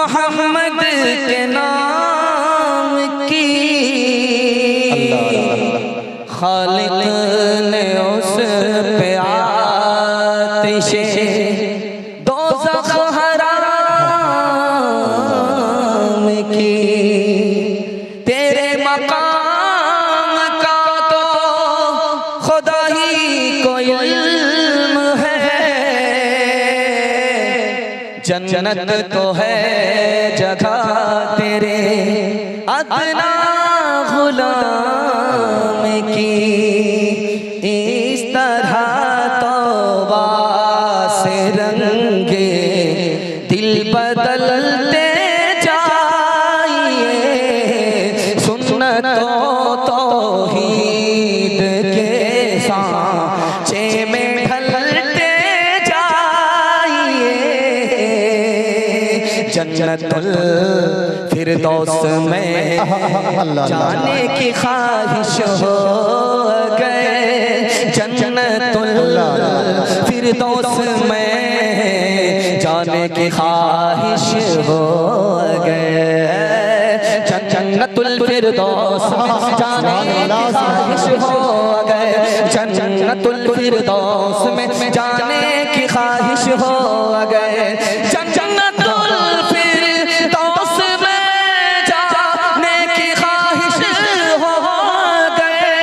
मोहम्मद के नाम की खालिक ने उस पे आतिशे दोज़ख हराम की। तेरे मकाम का तो खुदा ही को इल्म है, जन्नत तो है जगह तेरे अदना गुलाम की। इस तरह तौबा से रंगे दिल बदलते जाइए, सुन्नतों तौहीद के सांचे में ढलते जाइए। जन्नतुल फिरदौस में जाने की ख्वाहिश हो गए, जन्नतुल फिरदौस में जाने की ख्वाहिश हो गए, जन्नतुल फिरदौस में जाने की ख्वाहिश हो गए, जन्नतुल फिरदौस में जाने की ख्वाहिश हो गए, जन्नतुल फिरदौस में जाने की ख्वाहिश हो गए।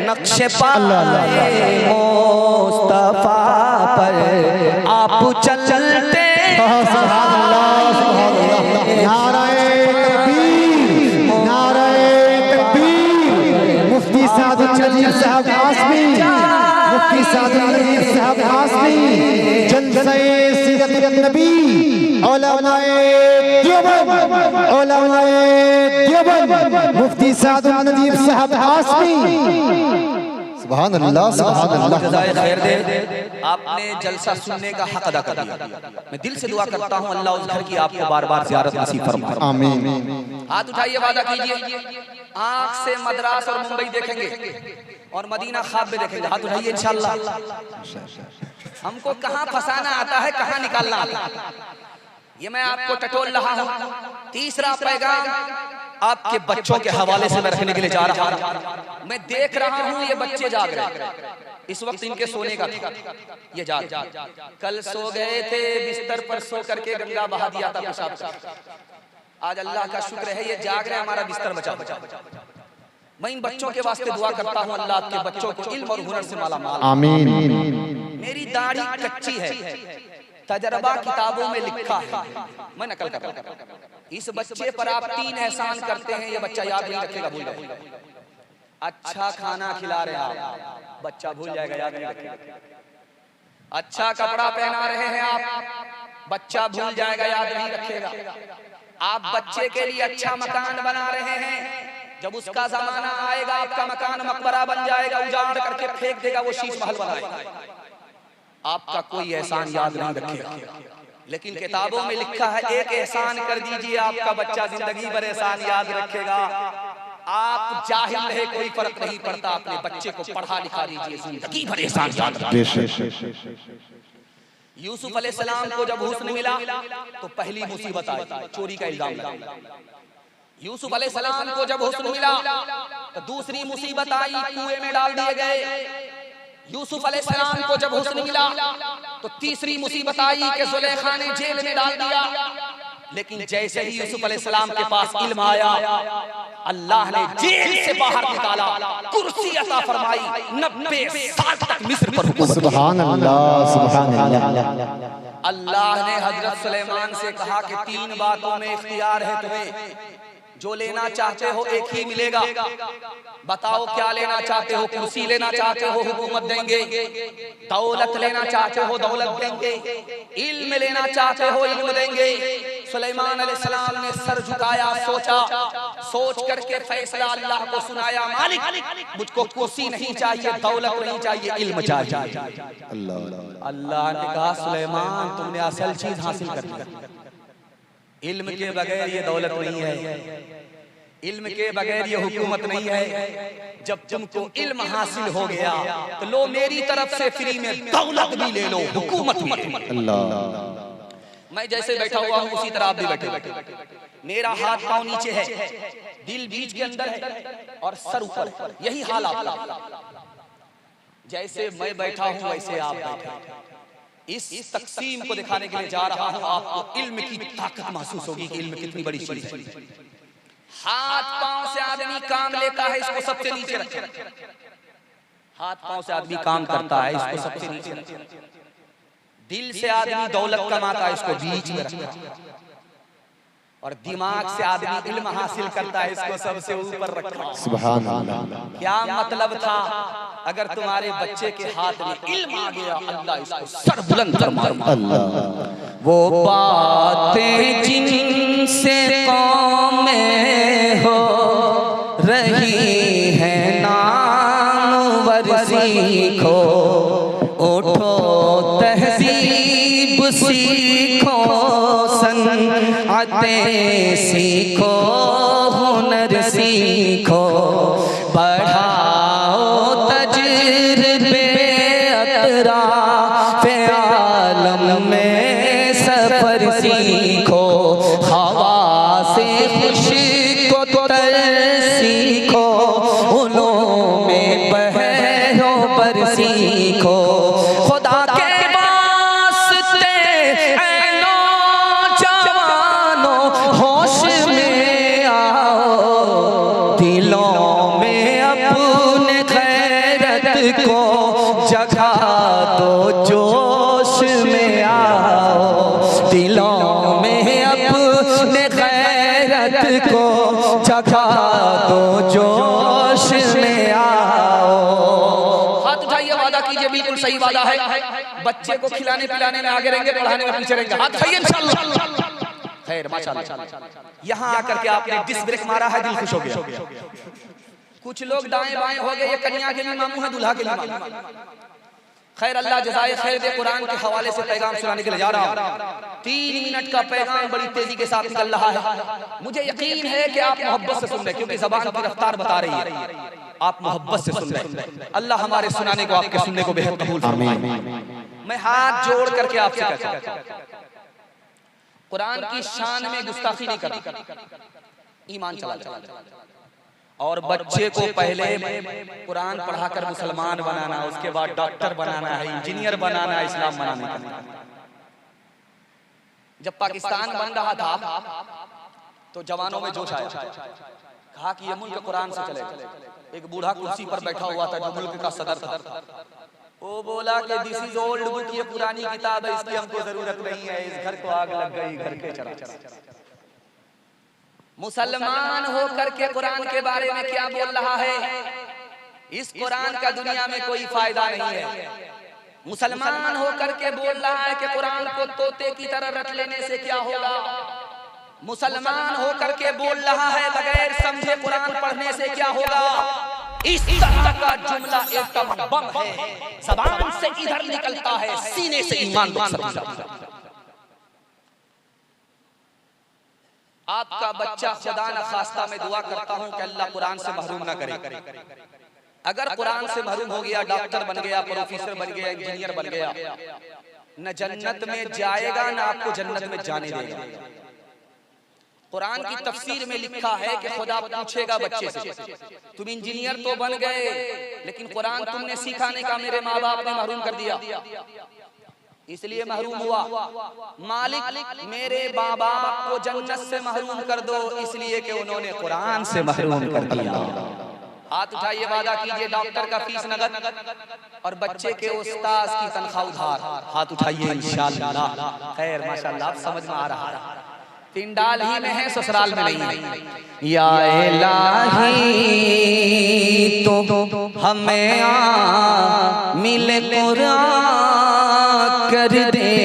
नक्शे पाए मुस्तफा पर आप चलते मुफ्ती सादुल नजीर साहब आसमी, मुफ्ती सादुल नजीर साहब आसमी, जलसे सीरत नबी, उलमाए देवबंद, मुफ्ती सादुल नजीर साहब आसमी। सुभान अल्लाह, सुभान अल्लाह। जज़ाए खैर दे, आपने जलसा सुनने का हक अदा कर दिया। मैं दिल से दुआ करता हूँ अल्लाह उस घर की आपको बार बार ज़ियारत नसीब फरमाए। आमीन। हाथ उठाइए, वादा कीजिए आँख से मद्रास और मुंबई देखेंगे और मदीना ख्वाब में देखेंगे। हाथ उठाइए इंशाअल्लाह। हमको कहाँ फंसाना आता है, कहाँ निकालना आता है, ये मैं आपको टटोल रहा हूँ। तीसरा पैगाम आपके बच्चों के हवाले से मैं रखने के लिए जा रहा हूँ। मैं देख रहा हूँ ये बच्चे जाग रहे हैं, इस वक्त इनके सोने का था, ये जाग कल सो गए थे बिस्तर पर, सो करके गंगा बहा दिया था पेशाब का। आज अल्लाह का शुक्र है ये जाग रहे हैं, हमारा बिस्तर बचा। मैं इन बच्चों के वास्ते दुआ करता हूँ अल्लाह आपके बच्चों को इल्म और हुनर से माला माल। आमीन। मेरी दाढ़ी कच्ची है, तजर्बा किताबों में लिखा है, मैं नकल कर रहा हूं। इस बच्चे पर आप 3 एहसान करते हैं, ये बच्चा याद नहीं रखेगा, भूल जाएगा। अच्छा खाना खिला रहे हैं आप, बच्चा भूल जाएगा, याद नहीं रखेगा। अच्छा कपड़ा पहना रहे हैं आप, बच्चा भूल जाएगा, याद नहीं रखेगा। आप बच्चे के लिए अच्छा मकान बना रहे हैं, जब उसका जमाना आएगा आपका मकान मकबरा बन जाएगा, उजाड़ करके फेंक देगा, वो शीश महल बनाएगा। आपका कोई एहसान याद नहीं रखेगा, लेकिन किताबों में लिखा है एक एहसान कर दीजिए, आपका बच्चा जिंदगी भर एहसान याद रखेगा। आप जाहिल रहे कोई फर्क नहीं पड़ता, अपने बच्चे को पढ़ा लिखा दीजिए, जिंदगी भर एहसान याद रखेगा। यूसुफ अलैहिस्सलाम को जब हुस्न मिला तो पहली मुसीबत आई, चोरी का इल्जाम लगा। यूसुफ अलैहिस्सलाम को जब हुस्न मिला तो दूसरी मुसीबत आई, कुएं में डाल दिए गए। यूसुफ अलैहिस्सलाम को जब हुस्न मिला तो तीसरी मुसीबत आई कि ज़ुलेखा ने जेल में डाल दिया। लेकिन जैसे ही यूसुफ अलैहिस्सलाम के पास इल्म आया, अल्लाह ने जेल से बाहर निकाला, कुर्सी अता फरमाई, 90 साल तक मिस्र पर हुकूमत। सुभान अल्लाह, सुभान अल्लाह। अल्लाह ने हजरत सुलेमान से कहा कि 3 बातों में इख्तियार है तुम्हें, जो लेना चाहते हो एक ही मिलेगा, बताओ क्या लेना चाहते हो? कुर्सी लेना चाहते हो, हुकूमत देंगे। दौलत लेना चाहते हो, दौलत देंगे। इल्म लेना चाहते हो, इल्म देंगे। सुलेमान अलैहिस्सलाम ने सर झुकाया, सोचा, सोच करके फैसला अल्लाह को सुनाया, मालिक मुझको कुर्सी नहीं चाहिए, दौलत नहीं चाहिए, इल्म चाहिए। अल्लाह ने कहा सुलेमान तुमने असल चीज हासिल कर ली, इल्म के बगैर ये दौलत नहीं है, इल्म के बगैर ये हुकूमत नहीं है। जब तुमको इल्म हासिल हो गया तो लो मेरी तरफ से फ्री में दौलत भी ले लो, हुकूमत भी ले लो। मैं जैसे बैठा हुआ हूँ उसी तरह आप भी बैठे। मेरा हाथ पांव नीचे है, दिल बीच के अंदर है और सर ऊपर है। यही हाल आपका। जैसे मैं बैठा हूँ वैसे आप बैठे। इस तकसीम को दिखाने के लिए जा रहा हूँ। आपको इल्म की ताकत महसूस होगी कि इल्म कितनी बड़ी चीज है। हाथ पांव से आदमी काम लेता है, इसको सबसे नीचे रखें। हाथ पांव से आदमी काम करता है, इसको सबसे नीचे रखें। दिल से आदमी दौलत कमाता है, इसको बीच में रखें। और दिमाग से आदमी इल्म हासिल करता है, इसको सबसे ऊपर रखा। सुभान अल्लाह। क्या मतलब था? अगर तुम्हारे बच्चे के हाथ में इल्म आ गया, अल्लाह इसको सर बुलंद कर मारेगा। वो बातें जिनसे कौमें हो रही है नामवर सीखो, उठो तहजीब सीखो, सनअतें सीखो, हुनर सीखो, बढ़ाओ तजुर्बे अतराफ़े आलम में सफर सीखो, हवा से खुशको तर सीखो, उलूम में बहरो पर सीखो। खुदा के वास्ते ऐ नौजवानों होश में आओ, दिलों में अपने खैरत को जगा दो, जोश में आओ, दिलों में अपने खैरत को जगा दो, जोश में आओ। हाथ उठाइए, वादा कीजिए, बिल्कुल सही वादा है। बच्चे को खिलाने पिलाने में आगे रहेंगे, पढ़ाने में पीछे रहेंगे। हाथ उठाइए इंशाअल्लाह। खैर माशाअल्लाह। यहाँ आकर के आपने डिस्क ब्रेक मारा है, दिल खुश हो गया। कुछ लोग दाएं बाएं हो गए, ये कन्या के लिए मामू है, दूल्हा के लिए मामू। खैर अल्लाह जज़ाए खैर दे। कुरान के हवाले से पैगाम सुनाने के लिए जा रहा हूँ। 3 मिनट का पैगाम बड़ी तेजी के साथ निकल रहा है। मुझे यकीन है कि आप मोहब्बत से सुन रहे, क्योंकि ज़बान की रफ्तार बता रही है। आप मोहब्बत से सुन रहे। अल्लाह हमारे सुनाने को, आपके सुनने को बेहद कबूल फरमाए। मैं हाथ जोड़ करके आपसे कहता हूं, कुरान की शान में गुस्ताखी नहीं करना, ईमान चला चला। और बच्चे को पहले कुरान पढ़ाकर मुसलमान बनाना, उसके बाद डॉक्टर बनाना है, इंजीनियर बनाना है, इस्लाम बनाने का। जब पाकिस्तान बन रहा था तो जवानों में जोश आया, कहा कि ये मुल्क कुरान से चलेगा। एक बूढ़ा कुर्सी पर बैठा हुआ था जो मुल्क का सदर था। वो बोला कि दिस इज ओल्ड बुक, ये पुरानी किताब है, इसकी हमको जरूरत नहीं है। इस घर को आग लग गई, घर के चला। मुसलमान होकर के कुरान के बारे में क्या बोल रहा है? इस कुरान का दुनिया में कोई फायदा नहीं है। मुसलमान होकर के बोल रहा है कि कुरान को तोते की तरह रट लेने से क्या होगा। मुसलमान होकर के बोल रहा है बगैर समझे कुरान पढ़ने से क्या होगा। इस तरह का जुमला एकदम बम है, ज़बान से इधर निकलता है, सीने से ईमान बचता है। आपका बच्चा खुदा न खास्ता में दुआ करता हूं कि अल्लाह कुरान से महरूम ना करे। अगर कुरान से महरूम हो गया, डॉक्टर बन गया, प्रोफेसर बन गया, इंजीनियर बन गया, न जन्नत में जाएगा न आपको जन्नत में जाने देगा। कुरान की तफसीर में लिखा है कि खुदा पूछेगा बच्चे से, तुम इंजीनियर तो बन गए लेकिन कुरान तुमने सिखाने का मेरे माँ बाप ने महरूम कर दिया, इसलिए महरूम हुआ। मालिक मेरे माँ बाप को जन्नत से महरूम कर दो, इसलिए कि उन्होंने कुरान से महरूम कर दिया। हाथ उठाइए, वादा कीजिए डॉक्टर का फीस नगद और बच्चे के उस्ताद की तनख्वाह उधार। हाथ उठाइए इंशाअल्लाह। खैर माशाअल्लाह, आप समझ में आ रहा है। पिंडाल ही में है, ससुराल में नहीं है। या इलाही तो हमें मिले कुरान कर दे,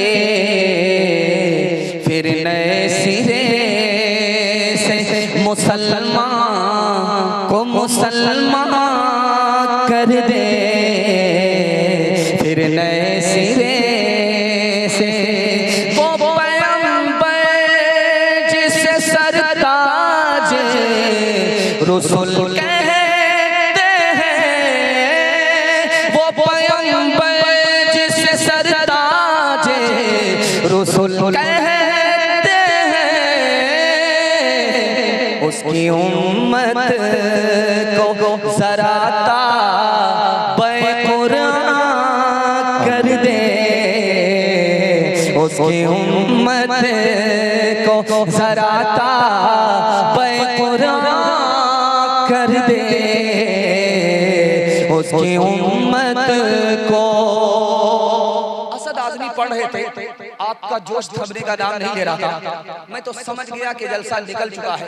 फिर नए सिरे से मुसलमान को मुसलमान कर दे, फिर नए सिरे से वो पैगंबर जिसे सरताज रसूल कहते हैं, वो पैगंबर जराता बेकुरान कर दे, उसकी उम्मत को जराता बेकुरान कर दे, उसकी उम्मत को। असद आज़मी पढ़ रहे थे, आपका जोश थमने का नाम नहीं ले रहा था। मैं तो समझ गया कि जलसा निकल चुका है।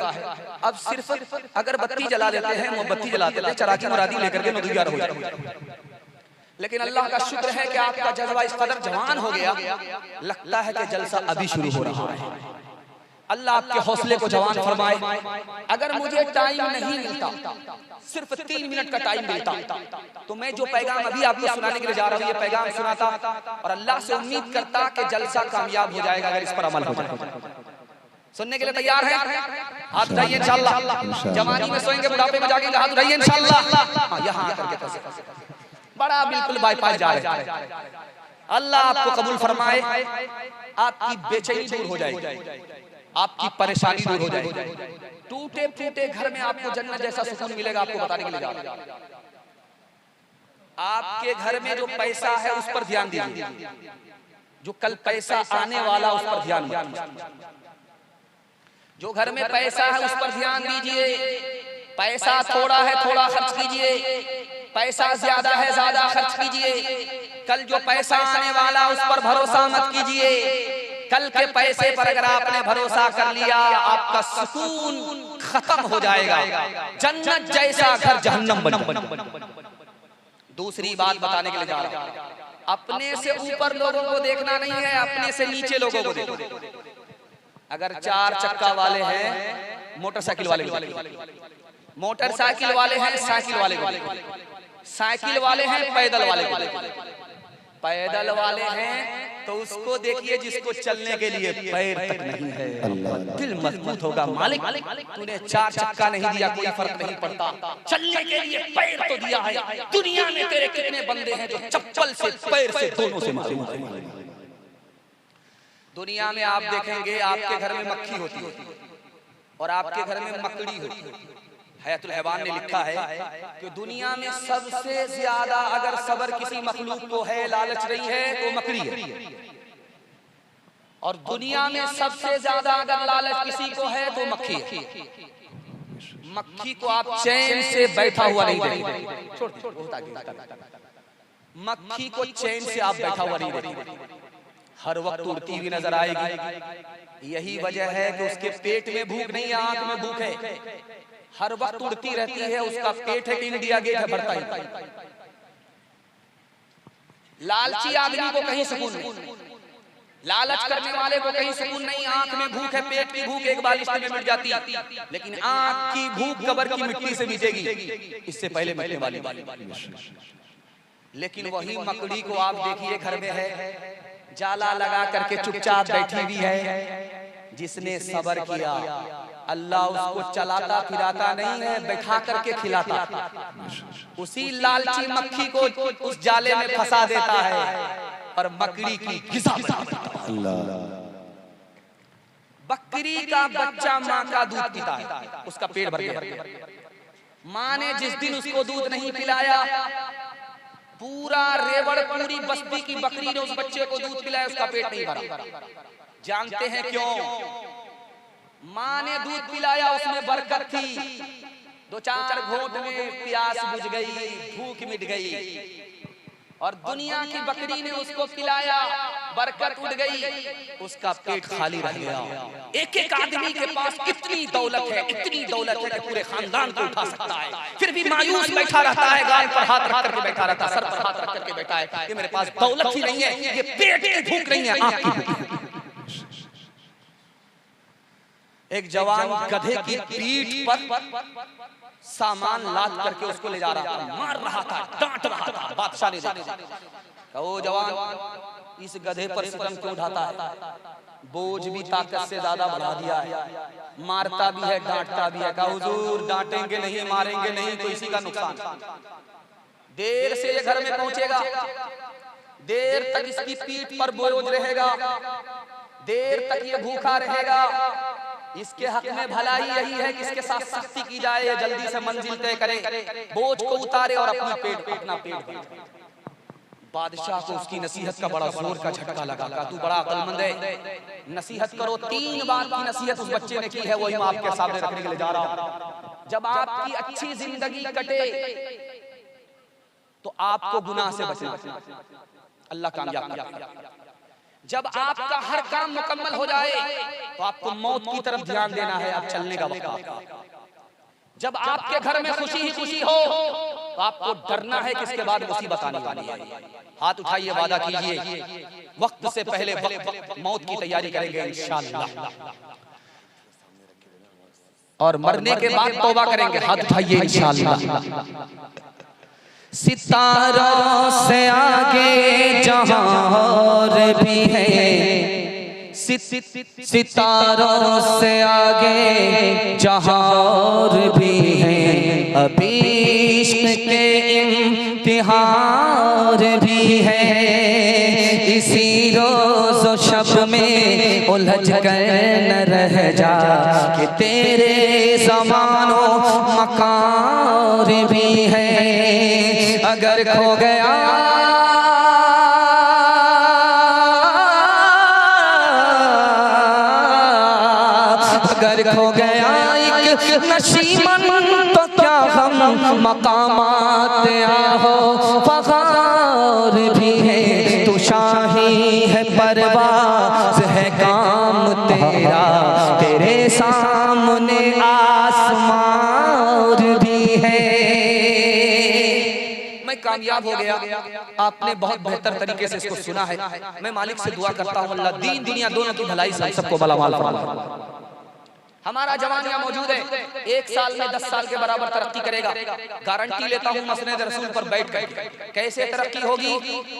अब सिर्फ अगर बत्ती जला देते हैं, मोमबत्ती जलाते थे, चरागी मुरादी लेकर के 9-11 हो जाए। लेकिन अल्लाह का शुक्र है कि आपका जज्बा इस कदर जवान हो गया, लगता है कि जलसा अभी शुरू हो रहा है। अल्लाह आपके हौसले को जवान फरमाए। अगर मुझे टाइम नहीं मिलता, सिर्फ 3 मिनट का टाइम मिलता, तो मैं जो पैगाम अभी आपको सुनाने के लिए जा रहा हूँ, ये पैगाम सुनाता और अल्लाह से उम्मीद करता कि जलसा कामयाब हो जाएगा अगर इस पर अमल हो जाए। सुनने के लिए तैयार है? हाथ उठाइए इंशाअल्लाह। जवानी में सोएंगे, बुढ़ापे में जागेंगे, हाथ उठाइए इंशाअल्लाह। यहाँ आकर के बड़ा बिल्कुल बाईपास जा रहे हैं। अल्लाह आपको कबूल फरमाए, आपकी बेचैनी दूर हो जाएगी, आपकी परेशानी दूर हो जाएगी। टूटे फूटे घर में आपको जन्नत जैसा सुकून मिलेगा। आपको बताने के लिए जा रहा हूं, आपके घर में जो पैसा है उस पर ध्यान दीजिए, जो कल पैसा आने वाला उस पर ध्यान दीजिए। जो घर में पैसा है उस पर ध्यान दीजिए। पैसा थोड़ा है थोड़ा खर्च कीजिए, पैसा ज्यादा है ज्यादा खर्च कीजिए। कल जो पैसा आने वाला उस पर भरोसा मत कीजिए। कल के पैसे पर अगर आपने भरोसा कर लिया, आपका सुकून खत्म हो जाएगा, जन्नत जैसा घर जहन्नम बन जाएगा। दूसरी बात बताने के लिए जा रहा हूं, अपने से ऊपर लोगों को देखना नहीं है, अपने से नीचे लोगों को देखो। अगर 4 चक्का वाले हैं, मोटरसाइकिल वाले, मोटरसाइकिल वाले हैं, साइकिल वाले, साइकिल वाले हैं, पैदल वाले, पैदल वाले हैं तो उसको देखिए जिसको चलने के लिए पैर तक नहीं है। दिल मजबूत होगा, मालिक तूने 4 चक्का नहीं दिया, कोई फर्क नहीं पड़ता, चलने के लिए पैर तो दिया है। दुनिया में तेरे कितने बंदे हैं जो चप्पल से पैर से दोनों से मालूम है। दुनिया में आप देखेंगे आपके घर में मक्खी होती है और आपके घर में मकड़ी होती है। हयातुल हैवान ने लिखा है कि दुनिया में सबसे ज्यादा अगर सबर किसी मखलूक को है, लालच रही है तो मकड़ी है। और दुनिया में सबसे ज्यादा अगर लालच किसी को है तो मक्खी है। मक्खी को आप चैन से बैठा हुआ नहीं देखेंगे, मक्खी को चैन से आप बैठा हुआ नहीं देखेंगे, हर वक्त उड़ती हुई नजर आएगी। यही वजह है कि उसके पेट में भूख नहीं है, आंख में भूख है। हर वक्त उड़ती रहती है, उसका पेट है कि इंडिया गेट है भरता ही। लालची आदमी को कहीं सुकून नहीं, लालच करने वाले को कहीं सुकून नहीं। आंख में भूख है, पेट की भूख एक बारिश में मिट जाती है, लेकिन आंख की भूख कब्र की मिट्टी से मिटेगी, इससे पहले मिटने वाली। लेकिन वही मकड़ी को आप देखिए घर में है, जाला लगा करके चुपचाप बैठी हुई है। जिसने सबर किया अल्लाह उसको चलाता फिराता नहीं है, बैठा करके खिलाता। उसी लालची मक्खी को उस जाले में फंसा देता है और मकड़ी की गिज़ा अल्लाह। बकरी का बच्चा माँ का दूध पीता है, उसका पेट भर गया। माँ ने जिस दिन उसको दूध नहीं पिलाया, पूरा रेवड़ पूरी बस्ती की बकरी ने उस बच्चे को दूध पिलाया, उसका पेट नहीं भरा। जानते हैं क्यों? माँ ने दूध पिलाया, उसमें बरकत थी। 2-4 घोंट में प्यास बुझ गई, भूख मिट गई। और दुनिया की बकरी ने उसको पिलाया, बरकत उड़ गई, उसका पेट खाली रह गया। एक एक आदमी के पास इतनी दौलत है, इतनी दौलत है कि पूरे खानदान को उठा सकता है, फिर भी मायूस बैठा रहता है, गाल पर हाथ रख करके बैठा रहता है, सर पर हाथ रख करके बैठा है कि मेरे पास दौलत ही नहीं है, ये पेट की भूख नहीं है, आंख की भूख। एक जवान गधे की पीठ पर सामान लाद करके उसको ले जा रहा था, मार रहा था, डांट रहा था। बादशाह ने देखा, वो जवान इस गधे पर सितम क्यों उठाता है? बोझ भी ताकत से ज्यादा बढ़ा दिया है, मारता भी है, डांटता भी है। कहा हुजूर डांटेंगे नहीं, मारेंगे नहीं तो इसी का नुकसान। देर से ये घर में पहुंचेगा, देर तक इसकी पीठ पर बोझ रहेगा, देर तक ये भूखा रहेगा, इसके हक में भलाई यही है कि इसके साथ सख्ती की जाए, ये जल्दी से मंजिल तय करे, बोझ को उतारे और अपना पेट भरे। बादशाह को उसकी नसीहत का बड़ा जोर का झटका लगा। का तू बड़ा अक्लमंद है, नसीहत करो। 3 बात की नसीहत उस बच्चे ने की है, वही मैं आपके सामने रखने के लिए जा रहा हूं। जब आपकी अच्छी जिंदगी कटे तो आपको गुनाह से बचना, अल्लाह कामयाब करेगा। जब आपका हर काम मुकम्मल हो जाए तो आपको मौत की तरफ ध्यान देना है, अब चलने का वक्त। जब आपके घर में खुशी ही खुशी हो तो आपको डरना है कि इसके बाद मुसीबत आने वाली है। हाथ उठाइए, वादा कीजिए वक्त से पहले मौत की तैयारी करेंगे इंशाअल्लाह, और मरने के बाद तौबा करेंगे। हाथ उठाइए इंशाअल्लाह। सितारों से आगे जहां और भी है, सितारों से आगे जहां और भी है, अभी इश्क के इम्तिहान भी है। इसी रोज़ व शब में उलझ कर न रह जा कि तेरे ज़मानो मकान भी है। अगर खो गया एक नशीमन तो क्या हम मकामात आहो फखार भी है। तू शाही है, परवाज़ है काम तेरा, तेरे सामने आसमान भी है। कामयाब हो गया। आपने बहुत बेहतर तरीके से इसको सुना है। मैं मालिक से दुआ करता हूँ अल्लाह दीन दुनिया दोनों की भलाई से सबको भला माल फरमाए। हमारा जवान यहाँ मौजूद है, 1 साल में 10 साल के बराबर तरक्की करेगा, गारंटी लेता हूँ मसनद रसूल पर बैठ कर। कैसे तरक्की होगी?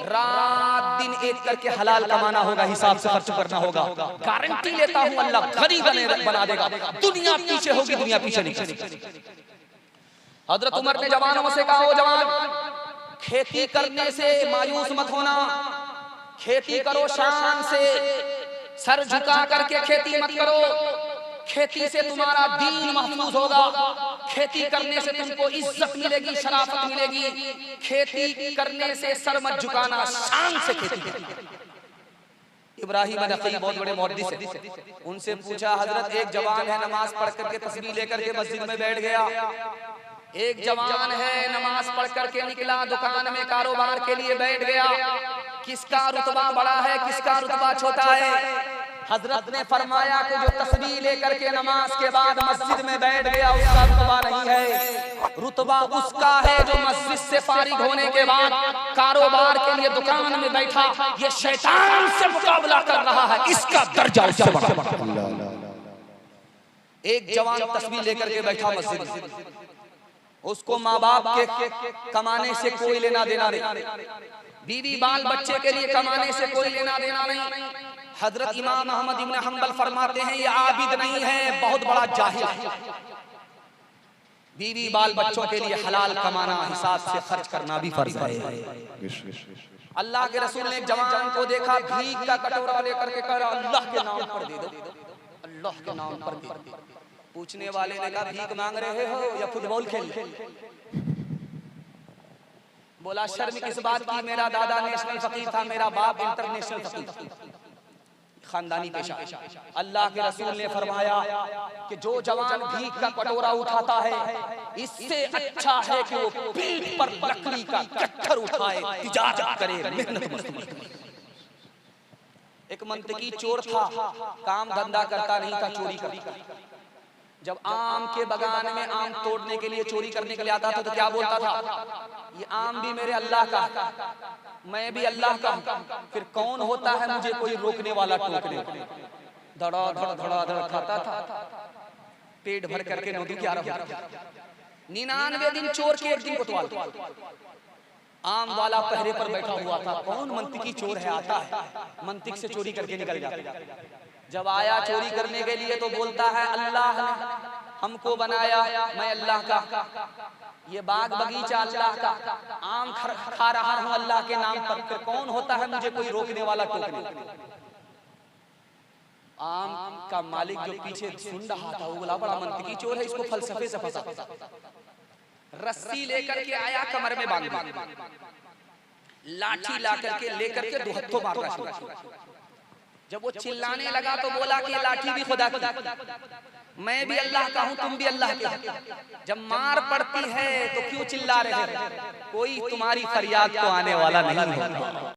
रात दिन एक करके हलाल कमाना होगा, हिसाब से खर्च करना होगा। गारंटी लेता हूँ अल्लाह गरीब बना देगा। दुनिया पीछे होगी, दुनिया पीछे नहीं। हजरत उमर ने जवानों से कहा, ओ जवान, खेती करने से मायूस मत होना, खेती करो शान से, सर झुका करके खेती मत करो। खेती से तुम्हारा दीन महफूज होगा, खेती करने से तुमको इज्जत मिलेगी, शराफत मिलेगी। खेती करने से सर मत झुकाना, शान से खेती करना। इब्राहिम नखई बहुत बड़े मुहद्दिस हैं, उनसे पूछा, हजरत एक जवान है नमाज पढ़ करके तस्बीह लेकर के मस्जिद में बैठ गया, एक जवान है नमाज पढ़ करके निकला, दुकान में कारोबार के लिए बैठ गया, किसका रुतबा बड़ा है, किसका रुतबा छोटा है? हजरत ने फरमाया कि जो तस्बीह लेकर के नमाज के बाद मस्जिद में बैठ गया उसका रुतबा नहीं है, रुतबा उसका है जो मस्जिद से फारिग होने के बाद कारोबार के लिए दुकान में बैठा, ये शैतान से मुकाबला कर रहा है, इसका दर्जा उससे बड़ा। एक जवान तस्बीह लेकर के बैठा मस्जिद में, उसको माँ बाप के कमाने से कोई लेना देना नहीं, बीवी बाल बच्चे के लिए कमाने से कोई लेना देना नहीं। हजरत इमाम अहमद इब्न हंबल फरमाते हैं, ये आबिद नहीं है, बहुत बड़ा जाहिल है। बीवी बाल बच्चों के लिए हलाल कमाना, हिसाब से खर्च करना भी फर्ज है। अल्लाह के रसूल ने एक जवान को देखा, भीख का कटोरा लेकर के कहा, अल्लाह के नाम पर दे दो, अल्लाह के नाम पर दे दो। पूछने वाले ने कहा, भीख मांग रहे हो या फुटबॉल खेल? बोला, शर्म किस बात की, मेरा दादा नेशनल फकीर था, मेरा बाप इंटरनेशनल फकीर, खानदानी पेशा। अल्लाह के रसूल ने फरमाया कि जो जवान भीख का कटोरा उठाता है, इससे अच्छा है कि वो पीठ पर लकड़ी का कट्टर उठाए, तिजारत करे, मेहनत मजदूरी। एक मंतकी चोर था, काम धंधा करता नहीं था, चोरी करता। जब आम के बगान में आम तोड़ने के लिए, चोरी करने के लिए आता था तो क्या बोलता था, ये आम भी मेरे अल्लाह का, मैं भी अल्लाह का, फिर कौन होता है मुझे कोई रोकने वाला, टोकने? धड़ा धड़ धड़ा धड़ खाता था, पेट भर करके नदी क्या रहा। 99 दिन चोर के एक दिन कोतवाल, आम वाला पहरे पर बैठा हुआ था, कौन मंतिकी चोर है, आता है मंतिक से चोरी करके निकल जाता। जब आया चोरी करने के लिए तो बोलता है, अल्लाह ने हमको बनाया, मैं अल्लाह का, ये बाग बगीचा अल्लाह का, आम खा रहा हूं अल्लाह के नाम पर, फिर कौन होता है मुझे कोई रोकने वाला, टोकने? आम का मालिक जो पीछे सुन रहा था वो बोला बड़ा मंतकी चोर है, इसको फलसफे से फंसा। रस्सी लेकर के आया, कमर में बांध दिया, लाठी ला करके लेकर के दो हत्थों मारना शुरू। जब वो चिल्लाने लगा तो बोला कि ये लाठी भी खुदा की, मैं भी अल्लाह का हूं, तुम भी अल्लाह के। जब मार पड़ती है तो क्यों चिल्ला रहे हैं? कोई तुम्हारी फरियाद को आने वाला नहीं है।